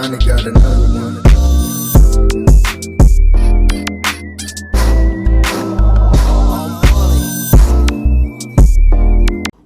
finally got another one.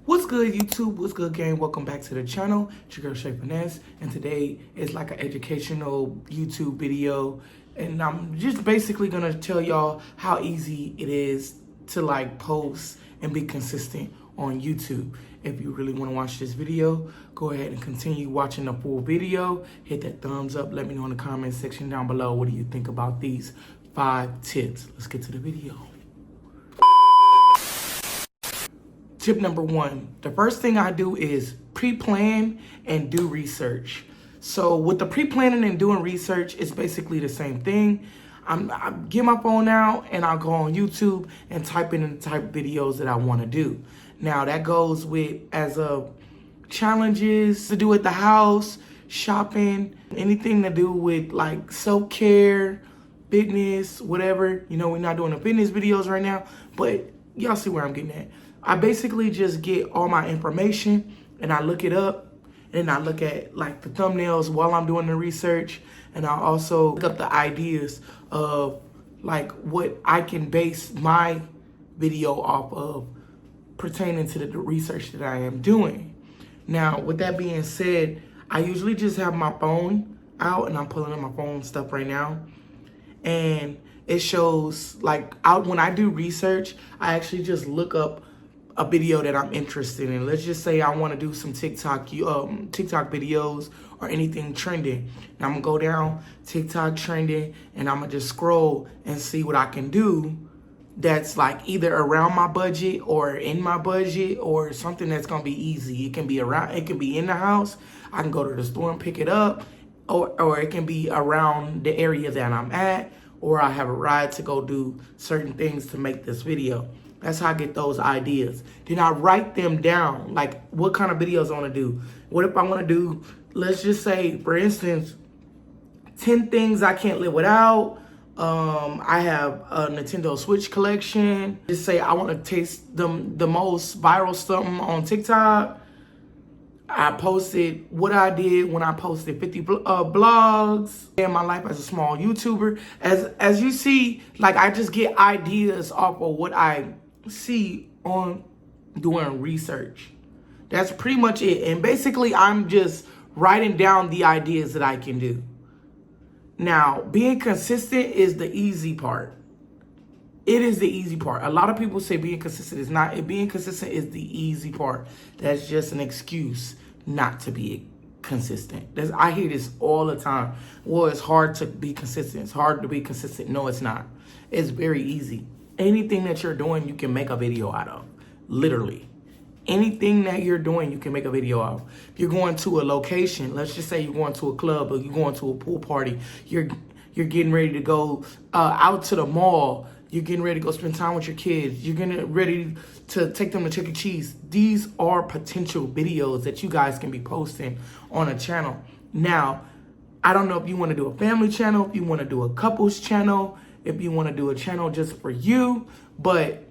What's good, YouTube? What's good, gang? Welcome back to the channel. It's your girl Shay Finesse, and today is like an educational YouTube video, and I'm just basically gonna tell y'all how easy it is to like post and be consistent on YouTube. If you really want to watch this video, go ahead and continue watching the full video. Hit that thumbs up. Let me know in the comment section down below, what do you think about these 5 tips? Let's get to the video. Tip number 1, the first thing I do is pre-plan and do research. So with the pre-planning and doing research, it's basically the same thing. I get my phone out and I'll go on YouTube and type in the type of videos that I want to do. Now that goes with as a challenges to do at the house, shopping, anything to do with like self-care, fitness, whatever. You know, we're not doing the fitness videos right now, but y'all see where I'm getting at. I basically just get all my information and I look it up, and I look at like the thumbnails while I'm doing the research, and I also look up the ideas of like what I can base my video off of pertaining to the research that I am doing. Now, with that being said, I usually just have my phone out, and I'm pulling up my phone stuff right now, and it shows like when I do research, I actually just look up a video that I'm interested in. Let's just say I want to do some TikTok videos or anything trending. And I'm gonna go down TikTok trending, and I'm gonna just scroll and see what I can do that's like either around my budget or in my budget, or something that's gonna be easy. It can be around, it can be in the house. I can go to the store and pick it up, or it can be around the area that I'm at, or I have a ride to go do certain things to make this video. That's how I get those ideas. Then I write them down, like what kind of videos I want to do. What if I want to do, let's just say, for instance, 10 things I can't live without. I have a Nintendo Switch collection. Just say I want to taste the most viral something on TikTok. I posted what I did when I posted 50 blogs in my life as a small YouTuber. As you see, like I just get ideas off of what I see on doing research. That's pretty much it. And basically I'm just writing down the ideas that I can do. Now, being consistent is the easy part. It is the easy part. A lot of people say being consistent is not. Being consistent is the easy part. That's just an excuse not to be consistent. I hear this all the time. Well, it's hard to be consistent. It's hard to be consistent. No, it's not. It's very easy. Anything that you're doing, you can make a video out of. Literally. Anything that you're doing, you can make a video out of. If you're going to a location, let's just say you're going to a club or you're going to a pool party, you're getting ready to go out to the mall, you're getting ready to go spend time with your kids, you're getting ready to take them to Chuck E. Cheese. These are potential videos that you guys can be posting on a channel. Now, I don't know if you want to do a family channel, if you want to do a couples channel, if you want to do a channel just for you, but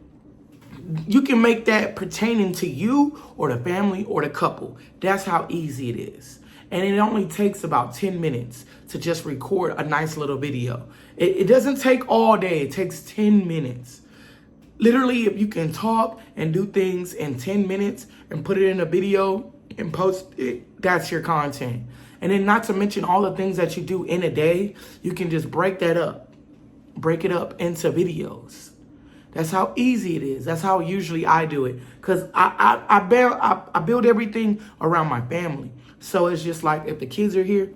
you can make that pertaining to you or the family or the couple. That's how easy it is. And it only takes about 10 minutes to just record a nice little video. It doesn't take all day. It takes 10 minutes. Literally, if you can talk and do things in 10 minutes and put it in a video and post it, that's your content. And then not to mention all the things that you do in a day, you can just break that up. Break it up into videos. That's how easy it is. That's how usually I do it. Because I build everything around my family. So it's just like if the kids are here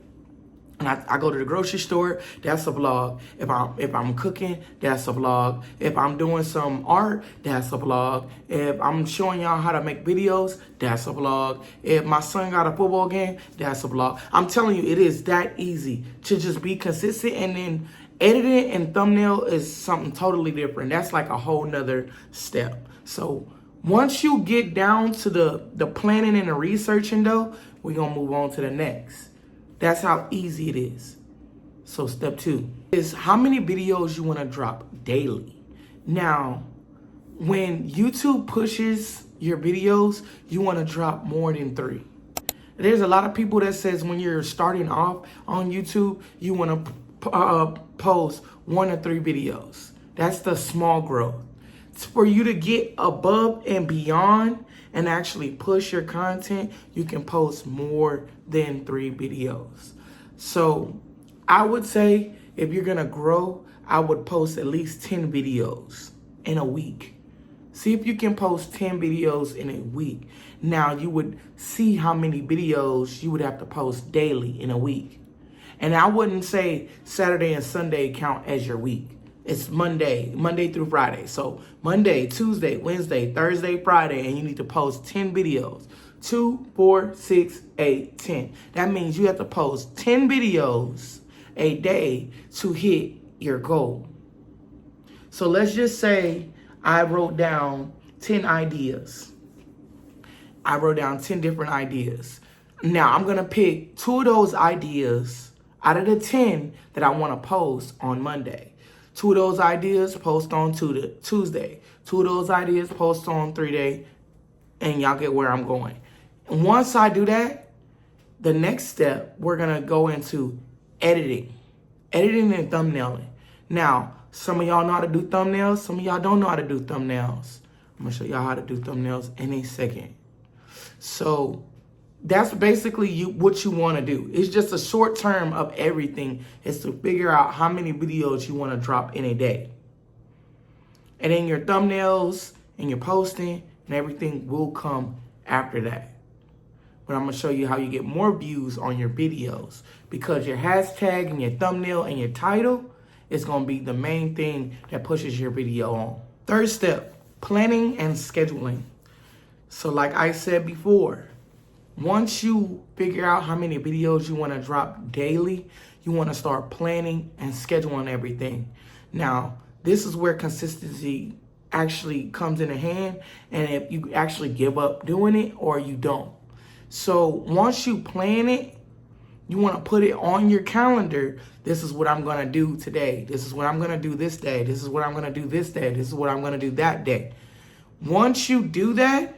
and I go to the grocery store, that's a vlog. If I'm cooking, that's a vlog. If I'm doing some art, that's a vlog. If I'm showing y'all how to make videos, that's a vlog. If my son got a football game, that's a vlog. I'm telling you, it is that easy to just be consistent. And then editing and thumbnail is something totally different. That's like a whole nother step. So once you get down to the planning and the researching though, we're gonna move on to the next. That's how easy it is. So step 2 is how many videos you wanna drop daily. Now, when YouTube pushes your videos, you wanna drop more than 3. There's a lot of people that says when you're starting off on YouTube, you want to post 1 to 3 videos. That's the small growth. It's for you to get above and beyond and actually push your content, you can post more than 3 videos. So I would say if you're going to grow, I would post at least 10 videos in a week. See if you can post 10 videos in a week. Now you would see how many videos you would have to post daily in a week. And I wouldn't say Saturday and Sunday count as your week. It's Monday through Friday. So Monday, Tuesday, Wednesday, Thursday, Friday, and you need to post 10 videos. 2, 4, 6, 8, 10. That means you have to post 10 videos a day to hit your goal. So let's just say I wrote down 10 ideas. I wrote down 10 different ideas. Now I'm going to pick 2 of those ideas out of the 10 that I want to post on Monday. 2 of those ideas post on Tuesday. 2 of those ideas post on 3-day. And y'all get where I'm going. And once I do that, the next step, we're going to go into editing. Editing and thumbnailing. Now, some of y'all know how to do thumbnails. Some of y'all don't know how to do thumbnails. I'm going to show y'all how to do thumbnails in a second. So that's basically what you want to do. It's just a short term of everything is to figure out how many videos you want to drop in a day. And then your thumbnails and your posting and everything will come after that. But I'm going to show you how you get more views on your videos because your hashtag and your thumbnail and your title is going to be the main thing that pushes your video on. Third step, planning and scheduling. So like I said before, once you figure out how many videos you want to drop daily, you want to start planning and scheduling everything. Now, this is where consistency actually comes in hand, and if you actually give up doing it or you don't. So once you plan it, you want to put it on your calendar. This is what I'm going to do today. This is what I'm going to do this day. This is what I'm going to do this day. This is what I'm going to do that day. Once you do that,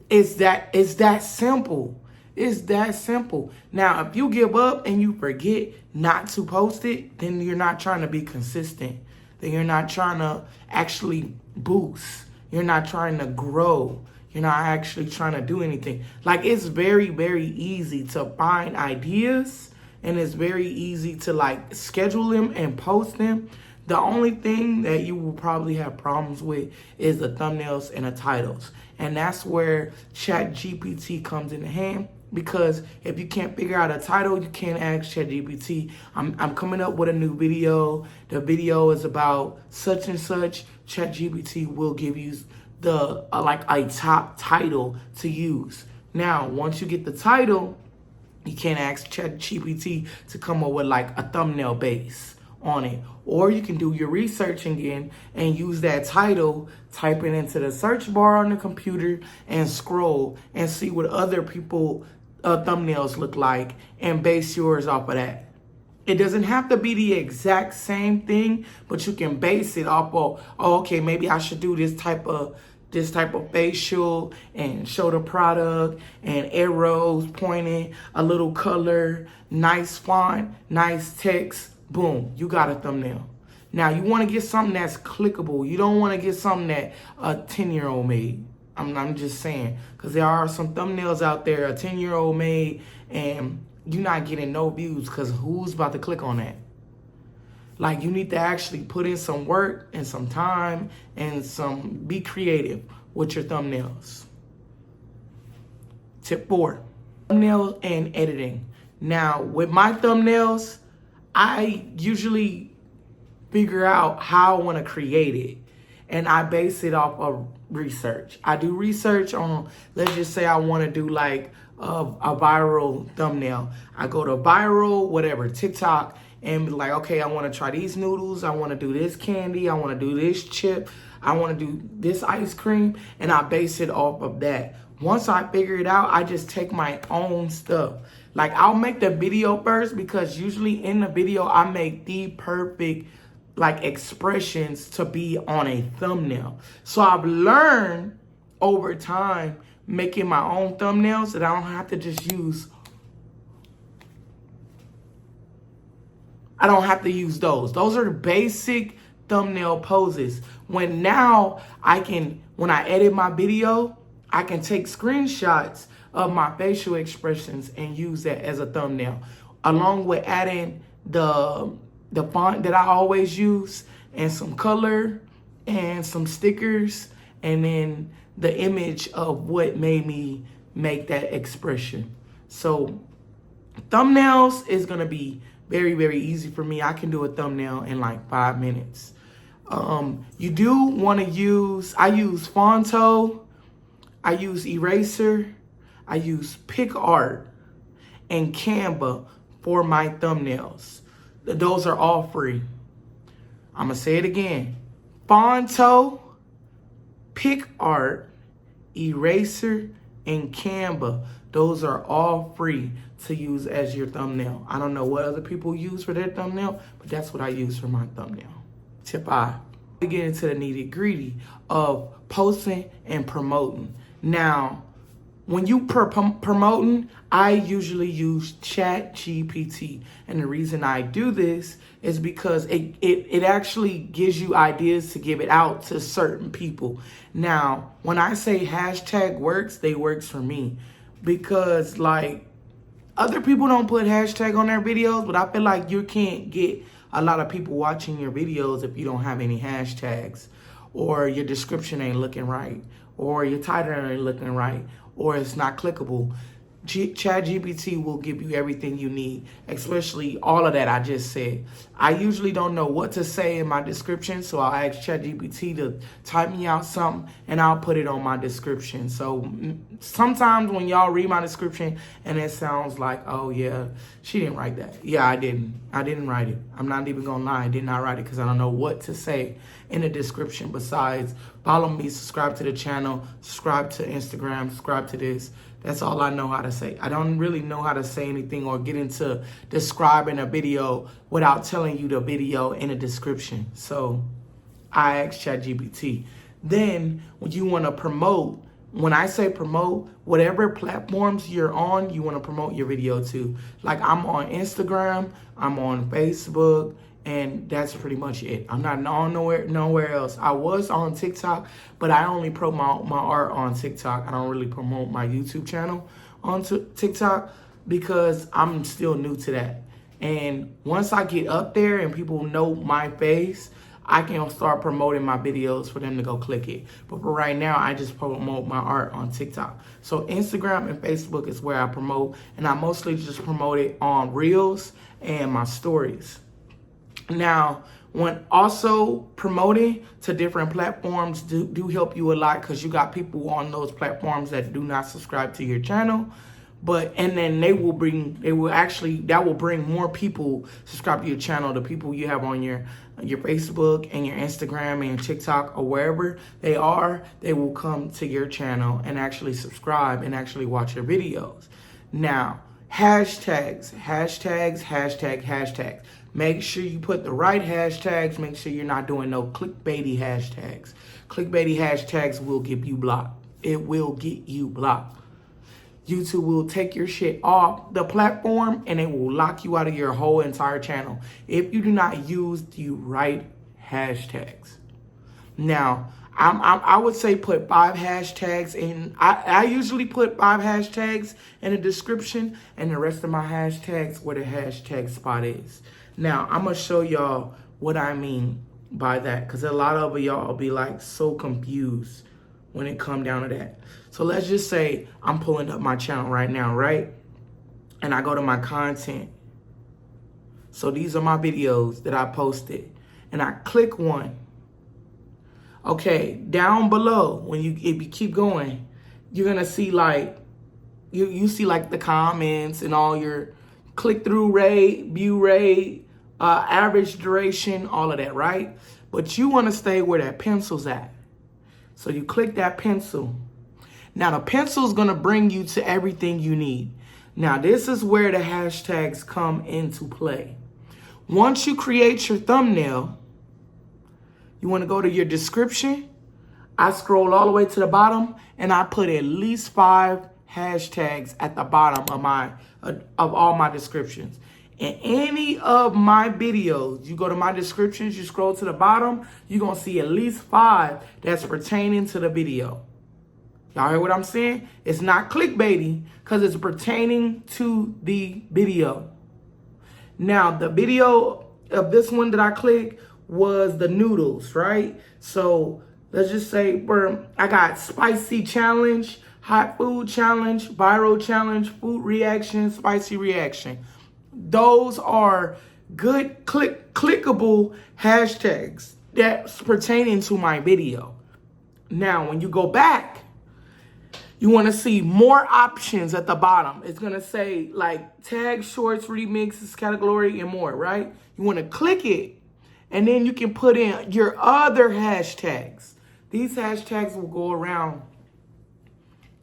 it's that simple. It's that simple. Now, if you give up and you forget not to post it, then you're not trying to be consistent. Then you're not trying to actually boost. You're not trying to grow. You're not actually trying to do anything. Like, it's very, very easy to find ideas, and it's very easy to like schedule them and post them. The only thing that you will probably have problems with is the thumbnails and the titles. And that's where ChatGPT comes into hand. Because if you can't figure out a title, you can't ask ChatGPT, I'm coming up with a new video. The video is about such and such. ChatGPT will give you the like a top title to use. Now, once you get the title, you can't ask ChatGPT to come up with like a thumbnail base on it. Or you can do your research again and use that title, type it into the search bar on the computer and scroll and see what other people thumbnails look like and base yours off of that. It doesn't have to be the exact same thing, but you can base it off of, oh, okay, maybe I should do this type of facial and show the product and arrows pointing, a little color, nice font, nice text. Boom, you got a thumbnail. Now, you want to get something that's clickable. You don't want to get something that a 10-year-old made. I'm just saying, because there are some thumbnails out there a 10-year-old made, and you're not getting no views because who's about to click on that? Like, you need to actually put in some work and some time and be creative with your thumbnails. Tip 4, thumbnails and editing. Now, with my thumbnails, I usually figure out how I want to create it, and I base it off of research. I do research on, let's just say I want to do like a viral thumbnail. I go to viral, whatever, TikTok, and be like, okay, I want to try these noodles. I want to do this candy. I want to do this chip. I want to do this ice cream, and I base it off of that. Once I figure it out, I just take my own stuff. Like, I'll make the video first because usually in the video, I make the perfect like expressions to be on a thumbnail. So I've learned over time making my own thumbnails that I don't have to just use. I don't have to use those. Those are the basic thumbnail poses. When I edit my video, I can take screenshots of my facial expressions and use that as a thumbnail, along with adding the font that I always use and some color and some stickers, and then the image of what made me make that expression. So thumbnails is gonna be very, very easy for me. I can do a thumbnail in like 5 minutes. You do want to I use Fonto, I use Eraser, I use PicArt, and Canva for my thumbnails. Those are all free. I'm going to say it again. Fonto, PicArt, Eraser, and Canva. Those are all free to use as your thumbnail. I don't know what other people use for their thumbnail, but that's what I use for my thumbnail. Tip I. We get into the nitty gritty of posting and promoting. Now, when you promoting, I usually use ChatGPT. And the reason I do this is because it actually gives you ideas to give it out to certain people. Now, when I say hashtag works, they works for me. Because like other people don't put hashtag on their videos, but I feel like you can't get a lot of people watching your videos if you don't have any hashtags, or your description ain't looking right, or your title ain't looking right, or it's not clickable. ChatGPT will give you everything you need, especially all of that I just said. I usually don't know what to say in my description, so I'll ask ChatGPT to type me out something, and I'll put it on my description. So sometimes when y'all read my description and it sounds like, oh yeah, she didn't write that. Yeah, I didn't write it. I'm not even gonna lie, I did not write it because I don't know what to say in the description besides follow me, subscribe to the channel, subscribe to Instagram, subscribe to this. That's all I know how to say. I don't really know how to say anything or get into describing a video without telling you the video in the description. So I asked ChatGPT. Then when you want to promote, when I say promote, whatever platforms you're on, you want to promote your video to. Like I'm on Instagram, I'm on Facebook, and that's pretty much it. I'm not on nowhere else. I was on TikTok, but I only promote my art on TikTok. I don't really promote my YouTube channel on TikTok because I'm still new to that. And once I get up there and people know my face, I can start promoting my videos for them to go click it. But for right now, I just promote my art on TikTok. So Instagram and Facebook is where I promote, and I mostly just promote it on Reels and my stories. Now, when also promoting to different platforms do help you a lot, because you got people on those platforms that do not subscribe to your channel, and then that will bring more people subscribe to your channel. The people you have on your Facebook and your Instagram and your TikTok or wherever they are, they will come to your channel and actually subscribe and actually watch your videos. Now, hashtags. Make sure you put the right hashtags. Make sure you're not doing no clickbaity hashtags. Clickbaity hashtags will get you blocked. It will get you blocked. YouTube will take your shit off the platform and it will lock you out of your whole entire channel if you do not use the right hashtags. Now, I would say put 5 hashtags in. I usually put 5 hashtags in the description and the rest of my hashtags where the hashtag spot is. Now, I'm going to show y'all what I mean by that, because a lot of y'all will be like so confused when it come down to that. So let's just say I'm pulling up my channel right now, right? And I go to my content. So these are my videos that I posted. And I click one. Okay, down below, if you keep going, you're going to see like, you see like the comments and all your click-through rate, view rate, average duration, all of that, right? But you want to stay where that pencil's at. So you click that pencil. Now the pencil is going to bring you to everything you need. Now this is where the hashtags come into play. Once you create your thumbnail, you want to go to your description. I scroll all the way to the bottom and I put at least 5 hashtags at the bottom of all my descriptions. In any of my videos, you go to my descriptions, you scroll to the bottom, you're going to see at least 5 that's pertaining to the video. Y'all hear what I'm saying? It's not clickbaity because it's pertaining to the video. Now, the video of this one that I clicked was the noodles, right? So let's just say I got spicy challenge, hot food challenge, viral challenge, food reaction, spicy reaction. Those are good clickable hashtags that's pertaining to my video. Now, when you go back, you want to see more options at the bottom. It's going to say like tag, shorts, remixes, category, and more, right? You want to click it, and then you can put in your other hashtags. These hashtags will go around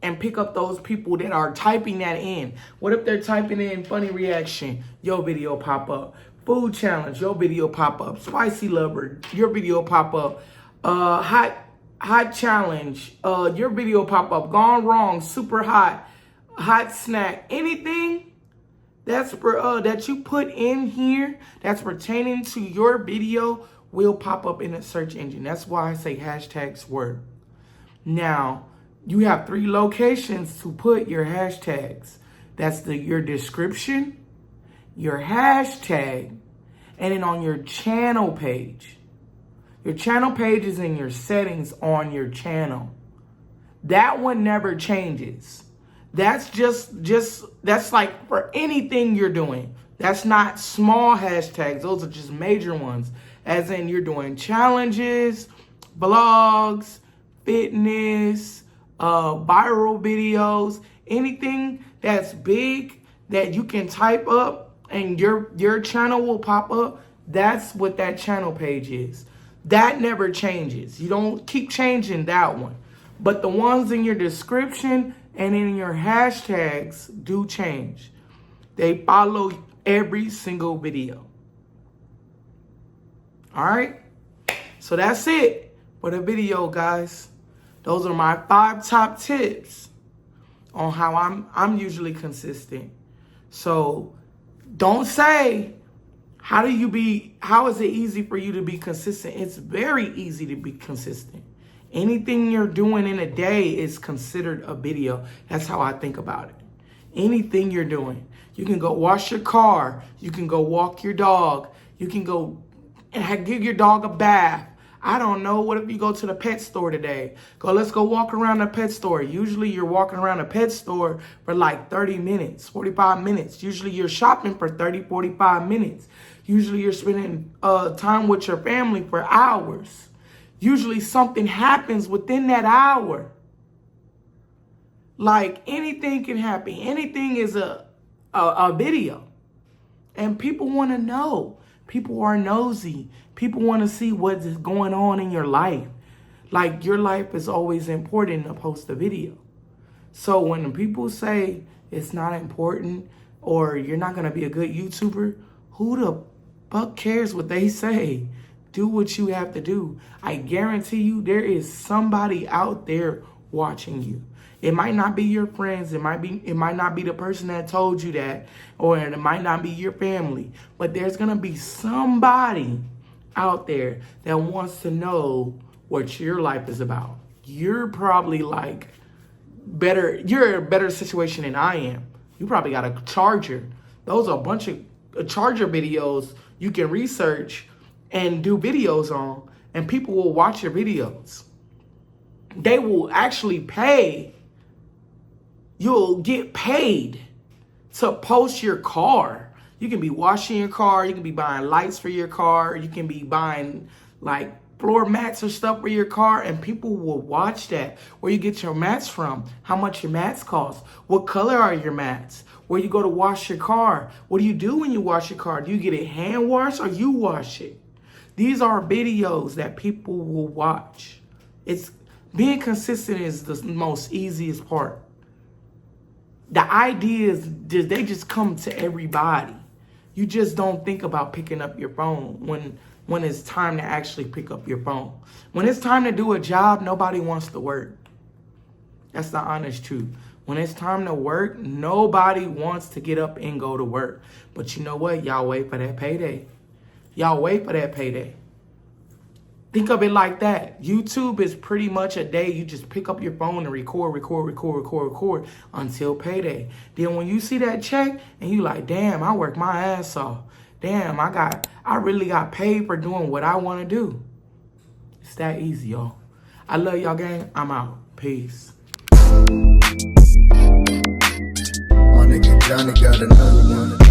and pick up those people that are typing that in. What if they're typing in funny reaction? Your video pop up. Food challenge, your video pop up. Spicy lover, your video pop up. Hot challenge, your video pop up. Gone wrong, super hot, hot snack. Anything that's that you put in here that's pertaining to your video will pop up in the search engine. That's why I say hashtags work. Now, you have 3 locations to put your hashtags. That's your description, your hashtag, and then on your channel page. Your channel page is in your settings on your channel. That one never changes. That's that's like for anything you're doing. That's not small hashtags. Those are just major ones. As in you're doing challenges, vlogs, fitness, viral videos, anything that's big that you can type up and your channel will pop up. That's what that channel page is. That never changes. You don't keep changing that one. But the ones in your description and in your hashtags do change. They follow every single video. All right? So that's it for the video, guys. Those are my 5 top tips on how I'm usually consistent. So don't say, how is it easy for you to be consistent? It's very easy to be consistent. Anything you're doing in a day is considered a video. That's how I think about it. Anything you're doing. You can go wash your car. You can go walk your dog. You can go and give your dog a bath. I don't know. What if you go to the pet store today? Let's go walk around the pet store. Usually you're walking around a pet store for like 30 minutes, 45 minutes. Usually you're shopping for 30, 45 minutes. Usually you're spending time with your family for hours. Usually something happens within that hour. Like anything can happen. Anything is a video. And people want to know. People are nosy. People want to see what's going on in your life. Like your life is always important to post a video. So when people say it's not important or you're not going to be a good YouTuber, who the fuck cares what they say? Do what you have to do. I guarantee you there is somebody out there watching you. It might not be your friends. It might not be the person that told you that, or it might not be your family. But there's gonna be somebody out there that wants to know what your life is about. You're probably like you're in a better situation than I am. You probably got a charger. Those are a bunch of charger videos you can research and do videos on, and people will watch your videos. They will actually pay. You'll get paid to post your car. You can be washing your car. You can be buying lights for your car. You can be buying like floor mats or stuff for your car, and people will watch that. Where you get your mats from, how much your mats cost, what color are your mats, where you go to wash your car. What do you do when you wash your car? Do you get it hand washed or you wash it? These are videos that people will watch. Being consistent is the most easiest part. The ideas, they just come to everybody. You just don't think about picking up your phone when when it's time to actually pick up your phone. When it's time to do a job, nobody wants to work. That's the honest truth. When it's time to work, nobody wants to get up and go to work. But you know what? Y'all wait for that payday. Y'all wait for that payday. Think of it like that. YouTube is pretty much a day you just pick up your phone and record until payday. Then when you see that check and you like, damn, I worked my ass off. Damn, I really got paid for doing what I want to do. It's that easy, y'all. I love y'all, gang. I'm out. Peace. My nigga Johnny got another one.